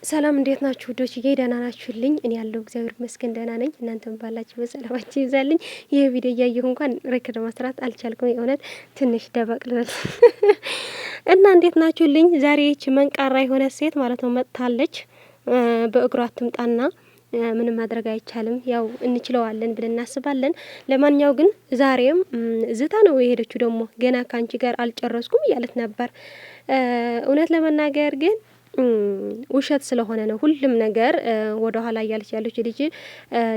ሰላም እንዴት ናችሁ ውዶችዬ? ደህና ናችሁልኝ? እኔ ያለው እግዚአብሔር ይመስገን ደህና ነኝ። እናንተም ባላችሁ በሰላማችሁ ይዛልኝ። ይሄ ቪዲዮ እያየሁ እንኳን ሬከርድ መስራት አልቻልኩም። የእውነት ትንሽ ደበቅልል እና እንዴት ናችሁልኝ? ዛሬ ይህች መንቃራ የሆነ ሴት ማለት ነው መጥታለች። በእግሯ አትምጣና ምንም ማድረግ አይቻልም። ያው እንችለዋለን ብለን እናስባለን። ለማንኛው ግን ዛሬም ዝታ ነው የሄደችው። ደግሞ ገና ካንቺ ጋር አልጨረስኩም እያለት ነበር። እውነት ለመናገር ግን ውሸት ስለሆነ ነው ሁሉም ነገር ወደ ኋላ እያለች ያለች ልጅ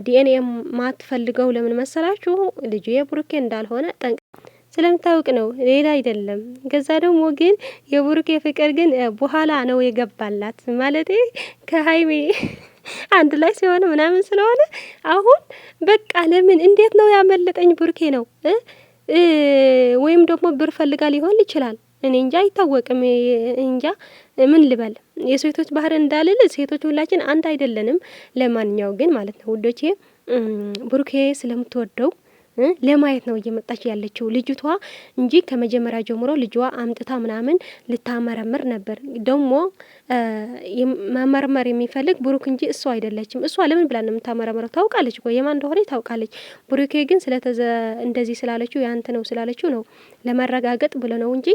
ዲኤንኤ ማትፈልገው ለምን መሰላችሁ? ልጁ የብሩኬ እንዳልሆነ ስለምታውቅ ነው፣ ሌላ አይደለም። ከዛ ደግሞ ግን የብሩኬ ፍቅር ግን በኋላ ነው የገባላት ማለት ከሀይሜ አንድ ላይ ሲሆን ምናምን ስለሆነ አሁን በቃ ለምን እንዴት ነው ያመለጠኝ ብሩኬ ነው ወይም ደግሞ ብር ፈልጋ ሊሆን ይችላል። እኔ እንጃ አይታወቅም። እንጃ ምን ልበል። የሴቶች ባህር እንዳልል ሴቶች ሁላችን አንድ አይደለንም። ለማንኛው ግን ማለት ነው ውዶቼ ብሩኬ ስለምትወደው ለማየት ነው እየመጣች ያለችው ልጅቷ እንጂ ከመጀመሪያ ጀምሮ ልጅዋ አምጥታ ምናምን ልታመረምር ነበር። ደግሞ ማመርመር የሚፈልግ ብሩክ እንጂ እሷ አይደለችም። እሷ ለምን ብላ ነው የምታመረምረው? ታውቃለች እኮ የማን እንደሆነ ታውቃለች። ብሩኬ ግን እንደዚህ ስላለችው ያንተ ነው ስላለችው ነው ለማረጋገጥ ብሎ ነው እንጂ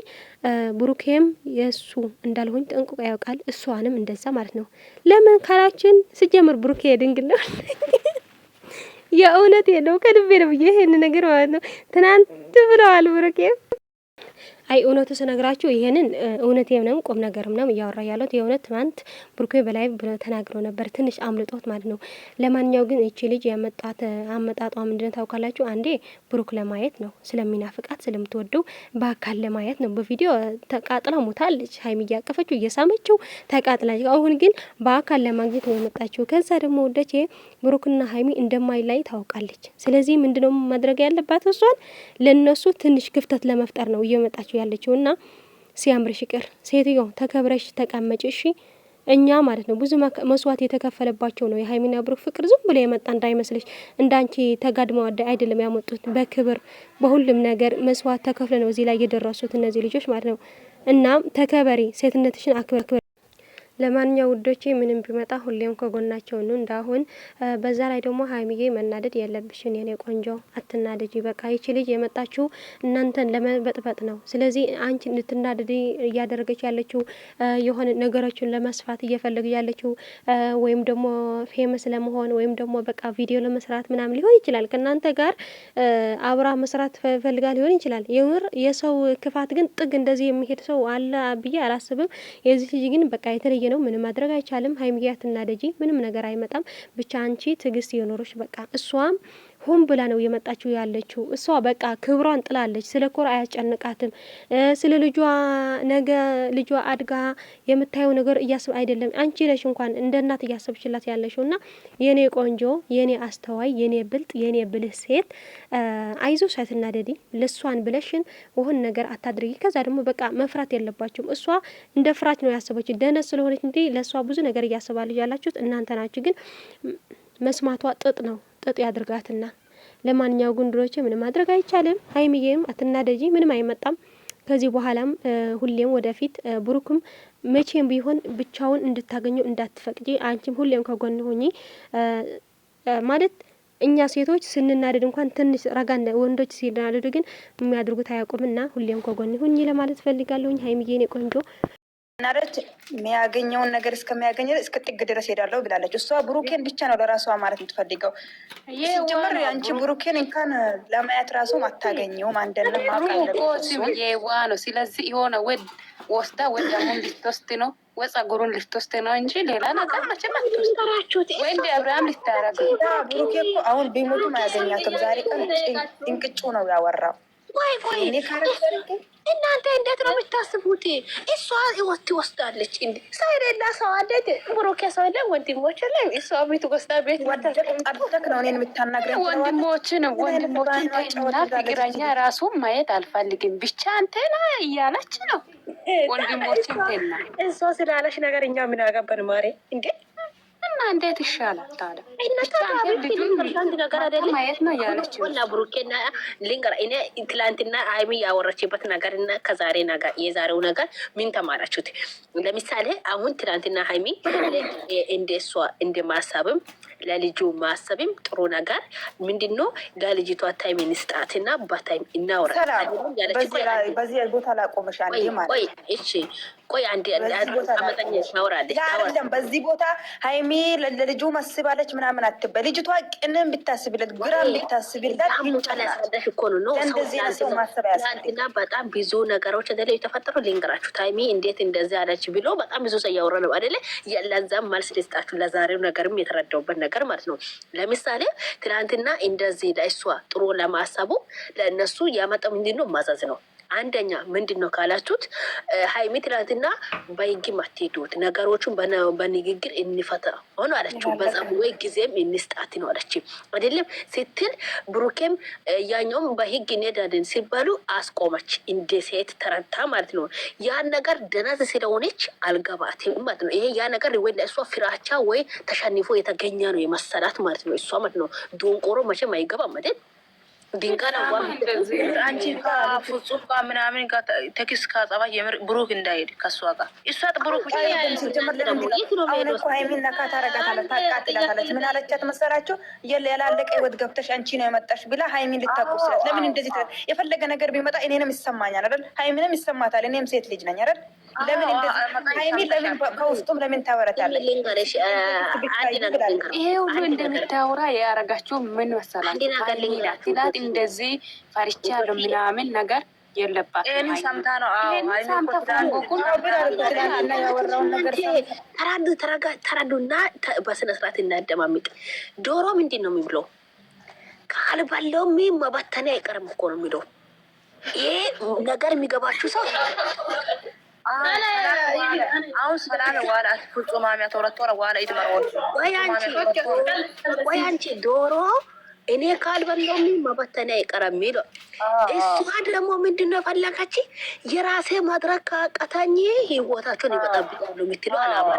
ብሩኬም የእሱ እንዳልሆን ጠንቅቆ ያውቃል። እሷንም እንደዛ ማለት ነው። ለምን ካላችን ስጀምር ብሩኬ ድንግል ነው። የእውነቴ ነው ከልቤ ነው ይሄን ነገር ማለት ነው። ትናንት ብለዋል ብሩኬ። አይ እውነቱ ስነግራችሁ ይሄንን እውነቴም ነው ቁም ነገርም ነው እያወራ ያለሁት። የእውነት ትናንት ብሩኬ በላይ ተናግሮ ነበር፣ ትንሽ አምልጦት ማለት ነው። ለማንኛው ግን እቺ ልጅ ያመጣት አመጣጧ ምንድነው ታውቃላችሁ? አንዴ ብሩክ ለማየት ነው፣ ስለሚናፍቃት ስለምትወደው በአካል ለማየት ነው። በቪዲዮ ተቃጥላ ሞታለች፣ ሀይሚ እያቀፈችው እየሳመችው ተቃጥላች። አሁን ግን በአካል ለማግኘት ነው የመጣችው። ከዛ ደግሞ ወደቼ ብሩክና ሀይሚ እንደማይላይ ታውቃለች። ስለዚህ ምንድነው ማድረግ ያለባት? እሷን ለነሱ ትንሽ ክፍተት ለመፍጠር ነው እየመጣችው ያለችውና ሲያምርሽ ይቅር ሴትዮ ተከብረሽ ተቀመጭ እሺ። እኛ ማለት ነው ብዙ መስዋዕት የተከፈለባቸው ነው የሀይሚና ብሩክ ፍቅር ዝም ብሎ የመጣ እንዳይመስልሽ። እንዳንቺ ተጋድመው አይደለም ያመጡት፣ በክብር በሁሉም ነገር መስዋዕት ተከፍለ ነው እዚህ ላይ የደረሱት እነዚህ ልጆች ማለት ነው። እናም ተከበሪ፣ ሴትነትሽን አክብር። ለማንኛው ውዶቼ ምንም ቢመጣ ሁሌም ከጎናቸው ነው እንዳሁን። በዛ ላይ ደግሞ ሀይሚዬ መናደድ የለብሽን የኔ ቆንጆ፣ አትናደጂ። በቃ ይቺ ልጅ የመጣችው እናንተን ለመበጥበጥ ነው። ስለዚህ አንቺ እንድትናደዲ እያደረገች ያለችው የሆነ ነገሮችን ለመስፋት እየፈለገ ያለችው ወይም ደግሞ ፌመስ ለመሆን ወይም ደግሞ በቃ ቪዲዮ ለመስራት ምናምን ሊሆን ይችላል። ከእናንተ ጋር አብራ መስራት ፈልጋ ሊሆን ይችላል። የምር የሰው ክፋት ግን ጥግ እንደዚህ የሚሄድ ሰው አለ ብዬ አላስብም። የዚህ ልጅ ግን በቃ የተለየ ነው። ምንም ማድረግ አይቻልም። ሀይሚዬ አትናደጂ፣ ምንም ነገር አይመጣም። ብቻ አንቺ ትዕግስት የኖሮች በቃ እሷም ሆን ብላ ነው የመጣችው ያለችው። እሷ በቃ ክብሯን ጥላለች። ስለ ኮር አያስጨንቃትም። ስለ ልጇ ነገ ልጇ አድጋ የምታየው ነገር እያስብ አይደለም። አንቺ ነሽ እንኳን እንደ እናት እያሰብችላት ያለሽውና የኔ ቆንጆ፣ የኔ አስተዋይ፣ የኔ ብልጥ፣ የኔ ብልህ ሴት አይዞሽ፣ አትናደዲ። ለሷን ብለሽን ወሁን ነገር አታድርጊ። ከዛ ደግሞ በቃ መፍራት የለባችሁም። እሷ እንደ ፍራች ነው ያሰበች ደነስ ስለሆነች እንዴ ለሷ ብዙ ነገር እያስባለች ያላችሁት እናንተ ናችሁ። ግን መስማቷ ጥጥ ነው፣ ጥጥ ያድርጋትና። ለማንኛው ጉንድሮቼ ምንም ማድረግ አይቻልም። ሀይሚዬም አትናደጂ፣ ምንም አይመጣም። ከዚህ በኋላም ሁሌም ወደፊት ብሩክም መቼም ቢሆን ብቻውን እንድታገኘው እንዳትፈቅጂ። አንቺም ሁሌም ከጎን ሆኚ ማለት እኛ ሴቶች ስንናደድ እንኳን ትንሽ ረጋ ወንዶች ሲናደዱ ግን የሚያድርጉት አያውቁምና ሁሌም ከጎን ሁኚ ለማለት ፈልጋለሁኝ። ሀይሚዬ ኔ ቆንጆ ናረች የሚያገኘውን ነገር እስከሚያገኝ እስከ ጥግ ድረስ ሄዳለሁ ብላለች። እሷ ብሩኬን ብቻ ነው ለራሷ ማለት የምትፈልገው። ሲጀመር አንቺ ብሩኬን እንኳን ለማየት ራሱ አታገኘውም። አንደነ ዋ ነው። ስለዚህ የሆነ ወድ ወስዳ ወይ ደግሞ ልትወስድ ነው ወይ ጸጉሩን ልትወስድ ነው እንጂ ሌላ ነገር መቼም አትወስድ። ወይ እንደ አብርሃም ልታረግ። ብሩኬ እኮ አሁን ቢሞቱም አያገኛትም። ዛሬ ቀን ድንቅጩ ነው ያወራው። ቆይ እናንተ እንዴት ነው የምታስቡት? እሷ ህይወት ትወስዳለች እንዴ? ሰው የሌላ ሰው አደግ ብሩኬ ሰው የለ ወንድሞች ላይ እሷ ቤት ወስዳ ቤት ወደቅ ነው እኔን የምታናግረኝ። ወንድሞችን እና ፍቅረኛ ራሱ ማየት አልፈልግም ብቻ አንተና እያለች ነው ወንድሞችን ቴና እሷ ስላለች ነገር እኛ ምን አገባን ማሬ እንዴ? እና እንዴት ይሻላል ታዲያ? ማየት ነው ያለች ብሩኬና ልንገር እኔ ትላንትና ሀይሚ ያወረችበት ነገር እና ከዛሬ ነገር የዛሬው ነገር ምን ተማራችሁት? ለምሳሌ አሁን ትላንትና ሀይሚ እንደሷ እንደማሰብም ለልጁ ማሰብም ጥሩ ነገር ምንድነው? ለልጅቷ ታይም እንስጣትና በታይም እናወራ። በዚህ ቦታ ላቆመሽ አንዴ ማለት ቆይ እሺ ቆይ አንዴ አመጣኝ ታወራለች። በዚህ ቦታ ሀይሚ ለልጁ መስባለች ምናምን አትበል። ልጅቷ ቅንም ብታስብለት ግራም ብታስብለት ይቻላል እኮ ነው። ሰው ማሰብ ያስፈልጋል። በጣም ብዙ ነገሮች እንደለ የተፈጠሩ ልንገራችሁ። ታይሚ እንዴት እንደዚህ አለች ብሎ በጣም ብዙ ሰው ያወራ ነው አይደለ? ለዛም መልስ ልስጣችሁ። ለዛሬው ነገርም የተረዳውበት ነገር ማለት ነው። ለምሳሌ ትናንትና እንደዚህ ለእሷ ጥሩ ለማሰቡ ለእነሱ ያመጣው ምንድነው? ማዘዝ ነው። አንደኛ ምንድን ነው ካላችሁት ሀይሚ ትናንትና በህግም አትሄዱት ነገሮቹን በንግግር እንፈታ ሆኖ አለችው። በዛም ወይ ጊዜም እንስጣት ነው አለች አይደለም ስትል ብሩኬም ያኛውም በህግ እንሄዳለን ሲባሉ አስቆመች። እንደ ሴት ተረታ ማለት ነው። ያን ነገር ደናዝ ስለሆነች አልገባትም ማለት ነው። ይሄ ያ ነገር ወይ ለእሷ ፍራቻ ወይ ተሸንፎ የተገኘ ነው የመሰላት ማለት ነው። እሷ ማለት ነው ዶንቆሮ መቼም አይገባም አይደል? ድንጋና አንቺ ፍጹም ጋር ምናምን ቴክስት ካጸባ የምር ብሩክ እንዳይሄድ ከሷ ጋር እሷ ብሩክ ሀይሚን ነካ ታረጋታለች፣ ታቃጥላታለች። ምን አለቻት መሰላችሁ? ያላለቀ ህይወት ገብተሽ አንቺ ነው የመጣሽ ብላ ሀይሚን ልታቆስላት። ለምን እንደዚህ የፈለገ ነገር ቢመጣ እኔንም ይሰማኛል አይደል? ሀይሚንም ይሰማታል። እኔም ሴት ልጅ ነኝ አይደል? ለምን እንደዚህ ሀይሚ ለምን ከውስጡም ለምን ታወራታለች? ይሄ ሁሉ እንደምታወራ ያረጋችሁ ምን መሰላችሁ? እንደዚህ ፈርቻለሁ ምናምን ነገር የለባትም። ሰምታ ነው ተረዱና በስነ ስርዓት እናደማምጥ። ዶሮ ምንድን ነው የሚብለው? ካልባለው መበተኔ አይቀርም እኮ ነው የሚለው። ይሄ ነገር የሚገባችሁ ሰው አሁን ስላለ ዋላ ፍጹም ማሚያ ተወረተረ ዋላ ይትመረው ወይ አንቺ ዶሮ እኔ ካልበላው መበተኔ አይቀርም የሚለው። እሷ ደግሞ ምንድን ነው ፈለጋች? የራሴ ማድረግ ካቃተኝ ህይወታቸውን ይበጠብጣሉ የምትለው አላማ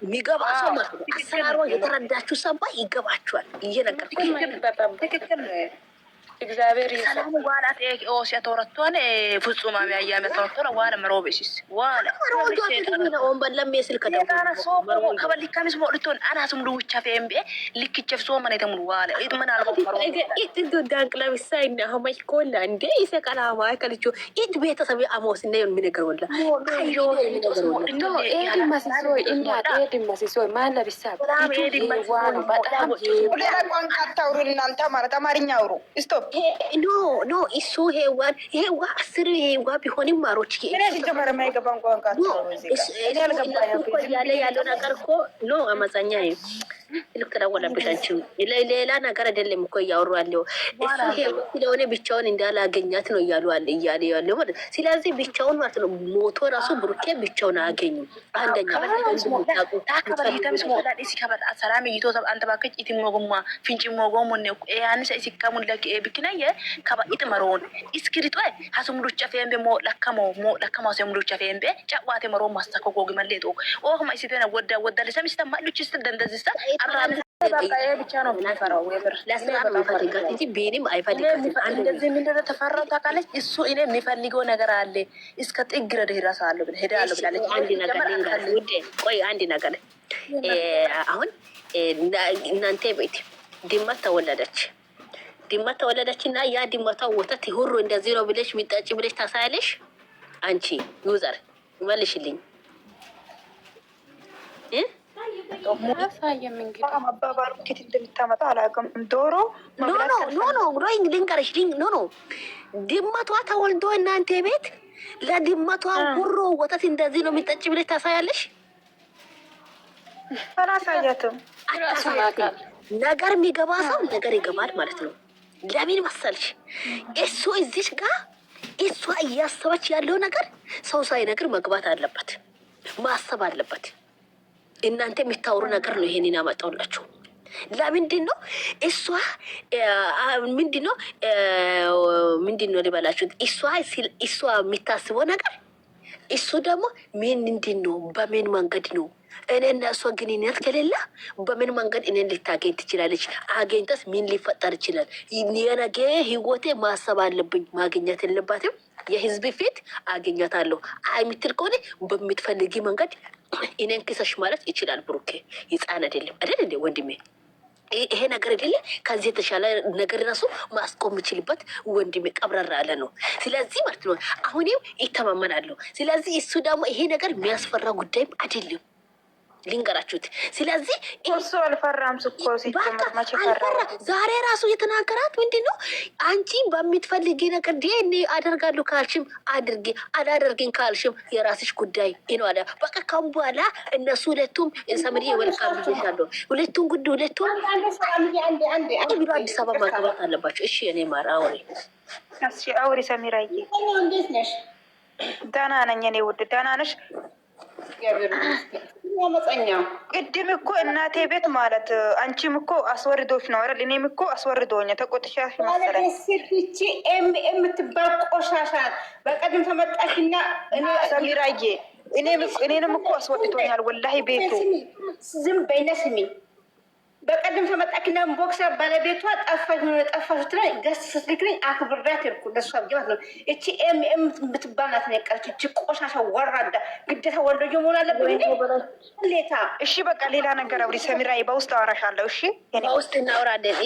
የሚገባ ሰው ማለት ነው። አሰራሯ የተረዳችሁ ሰባ ይገባችኋል። እየነገርኩ ትክክል ነው። እግዚአብሔር ይሰላም ዋላ ኦሲያ ተወረቷን ፍጹም ማሚያ ያመ ተወረቷ ዋላ መሮበሲስ ዋላ ኦን በለም የስልክ ደጋና ሶ ከበል ከሚስ ሞልቶን አናስም ዱቻ ፈምቤ ልክቸፍ ሶ ማን የተሙሉ ዋላ ኢድመን አልቦ ኢድ ዳንቅ ለምሳይና ሀማይ ኮላ እንዴ ይሰቀላማ ከልጆ ኢድ ቤተሰብ አሞስ ነው የሚነገር ወላ አይሎ ኖ ኤዲ ማሲሶ እንዳ ኤዲ ማሲሶ ማን ለብሳብ ኤዲ ማሲሶ በጣም ሌላ ቋንቋ አታውሩ እናንተ ማለት አማርኛ አውሩ ስቶፕ ኖ እሱ ሄዋ አስር ሄዋ ቢሆንም ማሮች ያለ ያለው ነገር እኮ ኖ አመፀኛ ልክ ተደወለብሽ። አንቺ ሌላ ነገር አይደለም እኮ እያወሩ ያለው እሱ ሄዋ ስለሆነ ብቻውን እንዳላገኛት ነው እያለ ያለው ማለት። ስለዚህ ብቻውን ማለት ነው ሞቶ ራሱ ብሩኬ ብቻውን አያገኝም። አንደኛ ሰላም ይቶ አንተ ባከች ኢትሞጎማ ፍንጭ ሞጎሞ ነው ያንሰ ሲከሙን ለክ ብክናየ ከባኢት መሮን እስክሪቶ ሀስሙዱቻ ፈምቤ ሞላከሞ ሰሙዱቻ ፈምቤ ጫዋቴ መሮ ማስተኮጎ ግመለቶ ኦ ማይሲተና ወዳ ለሰምስተ ማሉችስ ደንደዝስታ አብራም ብቻ ነው የሚፈራው። ወይበር ለስራም ይፈልጋት እንጂ ቢኒም አይፈልጋትም። እንደዚህ ምን ተፈራው ታውቃለች። እሱ እኔ የሚፈልገው ነገር አለ እስከ ጥግ እደርሳለሁ ብለ ሄዳለሁ ብላለች። አንድ ነገር ልንገርሽ ውዴ፣ ቆይ አንድ ነገር አሁን እናንተ ቤት ድመት ተወለደች እና ያ ድመቷ ወተት ሁሩ እንደዚህ ነው ብለሽ ሚጣጭ ብለሽ ታሳያለሽ። አንቺ ዩዘር መልሽልኝ አባባሉ ከት እንደምታመጣ አላውቅም። ዶሮ ልንገርሽ ድመቷ ተወልዶ እናንተ ቤት ለድመቷ ሁሩ ወተት እንደዚህ ነው የሚጠጭ ብለሽ ታሳያለሽ። አላሳያትም። ነገር የሚገባ ሰው ነገር ይገባል ማለት ነው። ለምን መሰልሽ? እሱ እዚሽ ጋር እሷ እያሰበች ያለው ነገር ሰው ሳይነግር መግባት አለበት፣ ማሰብ አለበት። እናንተ የሚታወሩ ነገር ነው። ይሄንን ያመጣውላችሁ ለምንድን ነው? እሷ ምንድን ነው ሊበላችሁ? እሷ የሚታስበው ነገር እሱ ደግሞ ምንድን ነው? በምን መንገድ ነው እኔ እና እሷ ግንኙነት ከሌለ በምን መንገድ እኔን ልታገኝ ትችላለች? አገኝተስ ምን ሊፈጠር ይችላል? የነገ ህይወቴ ማሰብ አለብኝ። ማግኘት የለባትም። የህዝብ ፊት አገኛታለሁ አይምትል ከሆነ በምትፈልጊ መንገድ እኔን ክሰሽ ማለት ይችላል። ብሩኬ ህፃን አይደለም አይደል እንዴ ወንድሜ? ይሄ ነገር አይደለ? ከዚህ የተሻለ ነገር ራሱ ማስቆም የምችልበት ወንድሜ ቀብረራ ያለ ነው። ስለዚህ ማለት ነው አሁንም ይተማመናለሁ። ስለዚህ እሱ ደግሞ ይሄ ነገር የሚያስፈራ ጉዳይም አይደለም ልንገራችሁት። ስለዚህ እሱ አልፈራም እኮ ሲጀመር መቼ ፈራ? ዛሬ ራሱ የተናገራት ምንድን ነው? አንቺ በምትፈልጊ ነገር ዲኤን አደርጋለሁ ካልሽም አድርጌ፣ አላደርግን ካልሽም የራስሽ ጉዳይ ይኗለ። በቃ ካሁን በኋላ እነሱ ሁለቱም ሰምሪ ወልካም ብዬሻለሁ። ሁለቱም ጉድ ሁለቱም ብሎ አዲስ አበባ ማግባት አለባቸው። እሺ እኔ ማር አውሪ አውሪ ሰሚራዬ። እንዴት ነሽ? ደህና ነኝ እኔ ውድ። ደህና ነሽ? ቅድም እኮ እናቴ ቤት ማለት አንቺም እኮ አስወርዶች ነው አይደል? እኔም እኮ አስወርዶኛ ተቆጥሻሽ መሰለኝ። ስልቺ የምትባል ቆሻሻ በቀድም ተመጣሽና ሰሚራዬ እኔንም እኮ አስወጥቶኛል ወላሂ ቤቱ። ዝም በይና ስሚኝ። በቀደም ተመጣኪና ቦክሰር ባለቤቷ ጠፋሽ ትለኝ ገስ ስትልክልኝ አክብሬያት ሄድኩ። ለእሷ ብዬሽ ነው። እቺ የምትባል ናት ነው የቀረች። እቺ ቆሻሻ ወራዳ ግዴታ ወልዶ መሆን አለብን እንዴ? ሌታ እሺ፣ በቃ ሌላ ነገር አውሪ ሰሚራዬ። በውስጥ አወራሻለሁ። እሺ፣ በውስጥ እናወራለን።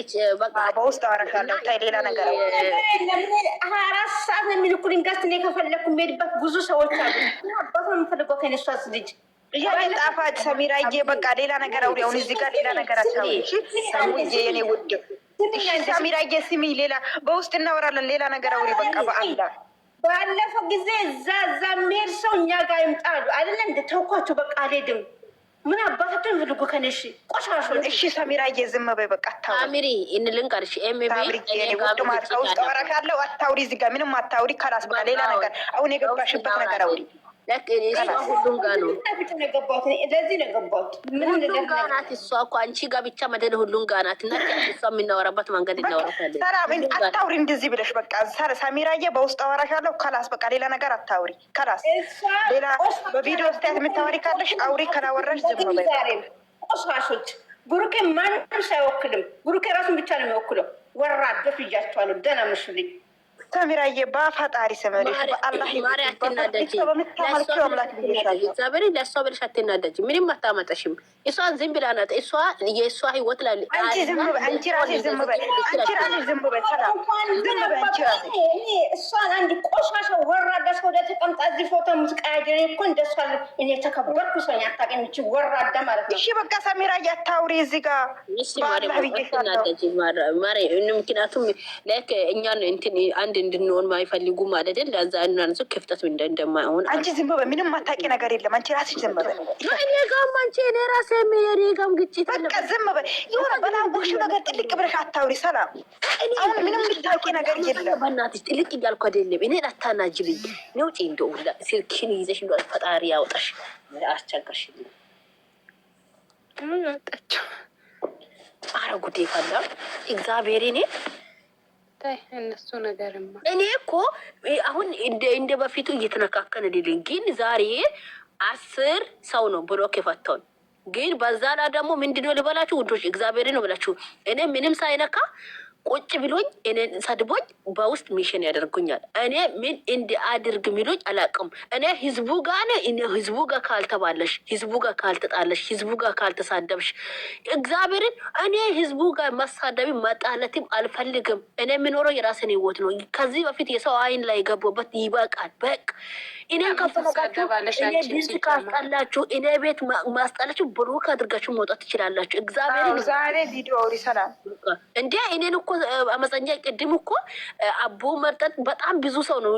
በቃ በውስጥ አወራሻለሁ። ታይ ሌላ ነገር ለምን 24 ሰዓት ነው የሚልኩልኝ? ጋስ እኔ ከፈለኩ የምሄድበት ብዙ ሰዎች አሉ። አባቷ የምፈልገው ከነሷስ ልጅ ያኔ ጣፋጭ ሰሚራዬ፣ በቃ ሌላ ነገር አውሪ። አሁን እዚህ ጋር ሌላ ነገር አታውሪ። እሺ ሰሙዬ፣ የኔ ውድ ሰሚራዬ ስሚ፣ ሌላ በውስጥ እናወራለን። ሌላ ነገር አውሪ በቃ በአላ ባለፈው ጊዜ እዛ የሚሄድ ሰው እኛ ጋር ይምጣሉ አይደለ? እንደ ተውኳቸው በቃ አልሄድም። ምን አባታቸው ይፈልጉ ከነሽ ቆሻሾች። እሺ ሰሚራዬ ዝም በይ በቃ አታውሪ። አሚሪ እንልንቀርሽ ኤምቢ የኔ ውድ ማለት ከውስጥ አወራሻለሁ። አታውሪ፣ እዚህ ጋር ምንም አታውሪ። ከራስ በቃ ሌላ ነገር አሁን የገባሽበት ነገር አውሪ። ሁሉም ጋር ነው። ለዚህ ነው ገባት። ሁሉም ጋር ናት እሷ እኮ አንቺ ጋር ብቻ መደን ሁሉም ጋር ናት። እና እሷ የምናወራበት መንገድ እናወራታለን። ሰላም አታውሪ እንደዚህ ብለሽ በቃ ሰሚራዬ፣ በውስጥ አወራሻለሁ። ከላስ በቃ ሌላ ነገር አታውሪ። ከላስ ሌላ በቪዲዮ ስታያት የምታወሪ ካለሽ አውሪ። ከላወራሽ ዝም በይ። ቆሻሾች ብሩኬ ማንም ሳይወክልም ብሩኬ ራሱን ብቻ ነው የሚወክለው። ወራዶች እያቸዋለሁ። ደህና መስልኝ ሰሚራዬ በፈጣሪ ስምልሽ በአላህ ማሪ አትናደጂ። እግዚአብሔር ለእሷ ብለሽ አትናደጂ። ምንም አታመጣሽም። እሷን ዝም ብላ ናት። እሷ የእሷ ህይወት ላይ አንቺ ዝም በይ። አንቺ ራስሽ ዝም በይ። አንቺ ራስሽ ዝም በይ። ሰላም ዝም በይ። አንቺ ራስሽ እሷን አንድ ቆሻሻ ወራዳ ሰው ላይ ተቀምጣ እዚህ ፎቶ የምትቀያየር እኮ እንደሷ እኔ ተከበርኩ ሰው ያታቀኝ እቺ ወራዳ ማለት ነው። እሺ በቃ ሰሚራዬ አታውሪ እዚህ ጋር በአላህ ብዬሽ ማሪ ምክንያቱም ላይክ እኛን እንትን አንድ እንድንሆን ማይፈልጉ ማለት ለዛ እናንሱ ክፍተት እንደማይሆን አንቺ ዝም በይ። ምንም አታውቂ ነገር የለም። አንቺ ራስሽ ዝም በይ። እኔ ጋርም አንቺ እኔ ራሴ የኔ ጋርም ግጭት አለ። በቃ ዝም በይ። የሆነ በላወቅሽው ነገር ጥልቅ ብለሽ አታውሪ። ሰላም አሁን ምንም የምታውቂ ነገር የለም። በእናትሽ ጥልቅ እያልኩ አይደለም። እኔን አታናጅልኝ ነው ጪ እንደው ስልክሽን ይዘሽ እንደው ፈጣሪ ያውጣሽ። አስቸገርሽልኝ። ምን አጣቸው? ኧረ ጉዴ ፈላ እግዚአብሔር እኔ እነሱ ነገርማ እኔ እኮ አሁን እንደ በፊቱ እየተነካከን አይደለም። ግን ዛሬ 10 ሰው ነው ብሎክ የፈታውን። ግን በዛ ላይ ደግሞ ምንድነው ልበላችሁ ውዶች፣ እግዚአብሔር ነው ብላችሁ እኔ ምንም ሳይነካ ቁጭ ብሎኝ እኔን ሰድቦኝ በውስጥ ሚሽን ያደርጉኛል። እኔ ምን እንዲ አድርግ ሚሉኝ አላውቅም። እኔ ህዝቡ ጋር ነው። እኔ ህዝቡ ጋር ካልተባለሽ፣ ህዝቡ ጋር ካልተጣለሽ፣ ህዝቡ ጋር ካልተሳደብሽ እግዚአብሔርን እኔ ህዝቡ ጋር መሳደብ መጣለትም አልፈልግም። እኔ የምኖረው የራስን ህይወት ነው። ከዚህ በፊት የሰው አይን ላይ ገቦበት ይበቃል። በቃ እኔ ከፈለጋችሁ እኔ ድምፅ ካስጠላችሁ እኔ ቤት ማስጠላችሁ ብሩክ አድርጋችሁ መውጣት ትችላላችሁ። እግዚአብሔርን ዛሬ ቪዲዮ ሪሰላም እንዴ እኔን እኮ አመፀኛ ቅድም እኮ አቦ መርጠጥ በጣም ብዙ ሰው ነው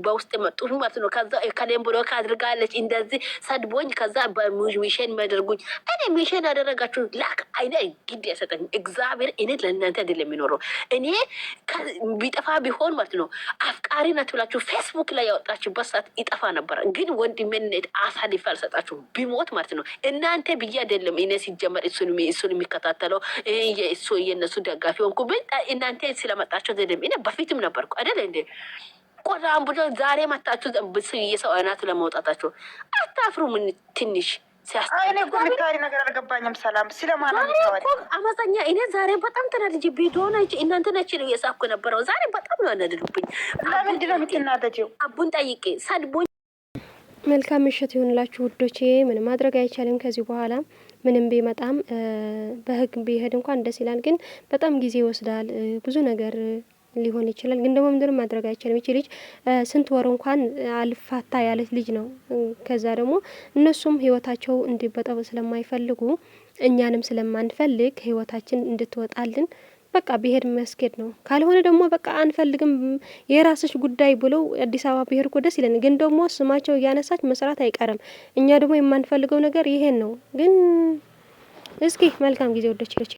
በውስጥ የመጡት ማለት ነው። ከዛ ከሌም ብሎ ካድርጋለች እንደዚህ ሰድቦኝ ከዛ በሚሽን የሚያደርጉኝ እኔ ሚሽን ያደረጋችሁ ላክ አይነ ግድ ያሰጠኝ እግዚአብሔር። እኔ ለእናንተ አይደለም የሚኖረው። እኔ ቢጠፋ ቢሆን ማለት ነው አፍቃሪ ናት ብላችሁ ፌስቡክ ላይ ያወጣችሁበት ሰዓት ይጠፋ ነበር። ግን ወንድሜነት አሳልፌ አልሰጣችሁ ቢሞት ማለት ነው። እናንተ ብዬ አይደለም እኔ ሲጀመር እሱን የሚከታተለው የእሱ የእነሱ ደጋፊ ሆንኩ እናንተ ስለመጣችሁ አይደለም። እኔ በፊትም ነበርኩ አይደል እንዴ? ቆዳም ብሎ ዛሬ መጣችሁ የሰው አይናት ለመውጣታችሁ አታፍሩ? ምን ትንሽ እኔ እኮ የምታወሪ ነገር አልገባኝም። ሰላም ስለማን የምታወሪ? አመፀኛ እኔ ዛሬ በጣም ተናድጄ ቪዲዮ ናቸው እናንተ ናችሁ ነው እየሳኩ ነበረው። ዛሬ በጣም ነው ያናደዱብኝ። ለምንድን ነው የምትናደጂው? አቡን ጠይቄ ሰድቦኝ። መልካም ምሽት ይሁንላችሁ ውዶቼ። ምንም ማድረግ አይቻልም። ከዚህ በኋላ ምንም ቢመጣም በህግ ቢሄድ እንኳን ደስ ይላል፣ ግን በጣም ጊዜ ይወስዳል። ብዙ ነገር ሊሆን ይችላል፣ ግን ደግሞ ምንድነው ማድረግ አይቻልም። እቺ ልጅ ስንት ወር እንኳን አልፋታ ያለች ልጅ ነው። ከዛ ደግሞ እነሱም ህይወታቸው እንዲበጠበጥ ስለማይፈልጉ እኛንም ስለማንፈልግ ህይወታችን እንድትወጣልን በቃ ብሄድ መስገድ ነው። ካልሆነ ደግሞ በቃ አንፈልግም የራስሽ ጉዳይ ብለው አዲስ አበባ ብሄድ እኮ ደስ ይለን፣ ግን ደግሞ ስማቸው እያነሳች መስራት አይቀርም። እኛ ደግሞ የማንፈልገው ነገር ይሄን ነው። ግን እስኪ መልካም ጊዜ ወደች